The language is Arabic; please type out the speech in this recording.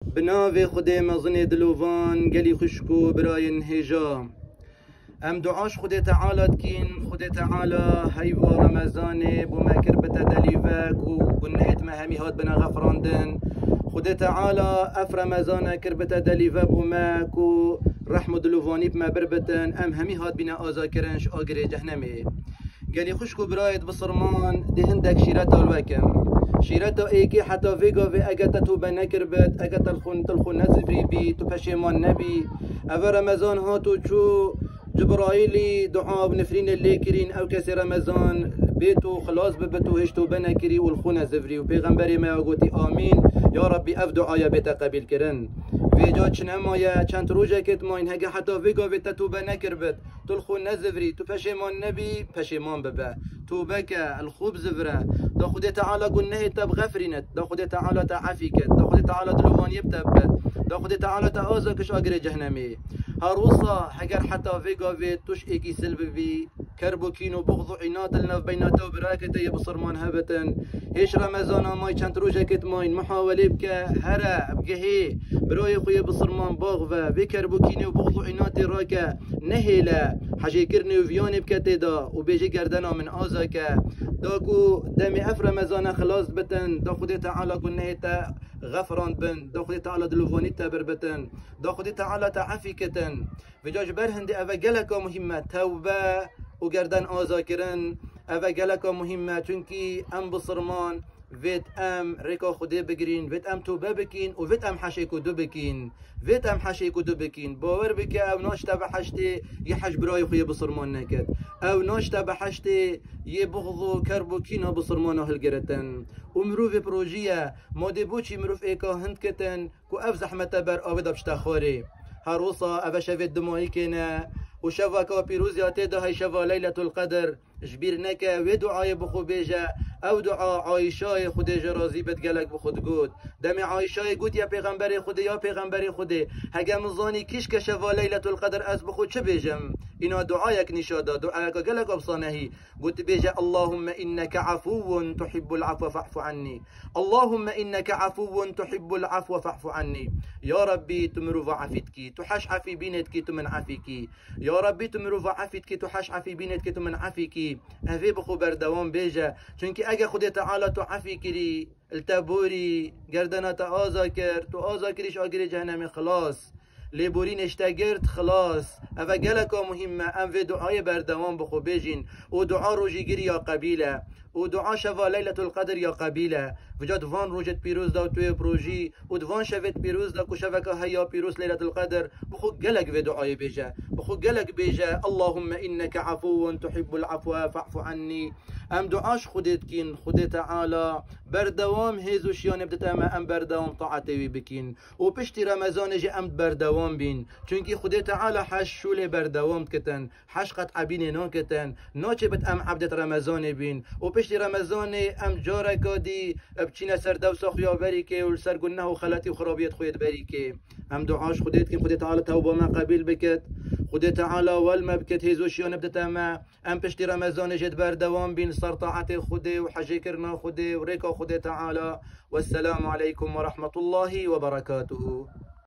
بناوی خودی مزن دلوان گلی خشکو براین هجا ام دعاش خود تعالى تكين خود تعالى هيوا رمضان بمكر بتدليفك وبنهت مهمي هات بنا غفراندن خود تعالى اف رمضان كربت دليفا بماك ورحم دلوفاني بما بربتن ام همي هات بنا آزاكرنش آگره جهنمي قالي خشكو برايد بصرمان دي هندك شيرتا الوكم شيرتا ايكي حتى فيغا في اگتا تو بنكربت اگتا تلخون نزفري بي تو پشيمان نبي اف رمضان هاتو چو جبرائيلي دعاء بنفرين اللي كرين او كسي رمضان بيتو خلاص ببتو هشتو بنكري والخونة زفري وبيغمبري ما يقولي آمين يا ربي اف دعايا بيتا قبيل كرن فيجا چنمايا چند روجا كت ماين هكا حتى فيغا بيتا تو بنكربت تلخون نزفري تو پشيمان نبي پشيمان ببا تو بكا الخوب زفرة دا خود تعالى قلناه تب غفرينت دا خود تعالى تعافيكت دا خود تعالى دلوان يبتبت دا خود تعالى تآزاكش اقر جهنمي هروصا هجر حتى فيغا في توش ايكي سلبي بي كربو كينو بغضو عنات النف بيناتو براكتا يبصرمان هبتن هيش رمضان ماي چند روجا كت ماين محاولة بكا هرا بقهي بروي خويا بصرمان باغفا في كربو كينو بغضو عنات راكا نهيلا حاجي كرني وفيوني بكتي دا وبيجي قردنا من آزاكا داكو دمي اف رمضان خلاص بتن دا خودي تعالى قلنهتا غفران بن دا خودي تعالى دلوفاني تابر بتن دا خودي تعالى تعافي كتن فجاج برهندي افا جلكا مهمة توبة وقردن آزاكرن افا جلكا مهمة چونكي ام بصرمان فيت ام ريكا خودي بگرين فيت ام توبة بكين وفيت ام حشيكو دو بكين فيت ام حشيكو دو بكين باور بكا او ناشتا بحشتي يحج براي خويا بصرمان نكت او ناشتا بحشتي يبغضو كربو كينا بصرمان هلگرتن ومروف بروجيا مودي بوچي مروف ايكا هند كتن كو اف زحمة بر آبدا بشتا خوري هروصا افا شفت دمائي كينا وشفا كا بيروزيا تيدا هاي شفا ليلة القدر جبير نكا ودعاء بخو بيجا او دعاء عائشة خود جرازي بتقلق بخود قود دم عائشة قود يا پیغمبر خود يا پیغمبر خود هجا مزاني كيش كشفا ليلة القدر از بخود چه بيجم إنا دعايك نشادا دعايك قلق أبصانه قلت بيجا اللهم إنك عفو تحب العفو فاعف عني اللهم إنك عفو تحب العفو فاعف عني يا ربي تمرو عفيتك تحش عفي بينتك تمن عفيك يا ربي تمرو عفيتك تحش عفي بينتك تمن عفيك هفي بخو بردوام بيجا چونك اگه خود تعالى تو عفي كري التبوري گردنا تآزاكر تو آزاكريش آگري جهنمي خلاص لبورين اشتاگرد خلاص افا گلکا مهمه ام في دعاء بردوام بخو بيجين و دعاء روجي گري يا قبيلة و دعاء شفا ليلة القدر يا قبيلة وجد فان روجت بيروز دا توي بروجي و دوان شفت بيروز دا كو شفكا هيا بيروز ليلة القدر بخو گلك في دعاء بيجا بخو گلك بيجا اللهم إنك عفو تحب العفو فاعف عني ام دعاش خودت كين خود تعالى بردوام هيزوشيان بدت ام بردوام طاعتي بكين و پشت رمضان جي ام بردوام بين چونكي خود تعالى حش شول بردوام كتن حش قط عبين نو كتن نوچه بت ام عبدت رمضان بين و پشت رمضان ام جاركا دي بچينا سر دوسا خيا بريكي و سر گناه و خلاتي و خرابيت خويت بريكي ام دعاش خودت كين خود تعالى توبه ما قبيل بكت خود تعالى والما بكت هيزوشيان بدت ام پشت رمضان جد بردوام بين صار طاعتي خودي وحجي كرنا خودي وريكا خودي تعالى والسلام عليكم ورحمة الله وبركاته.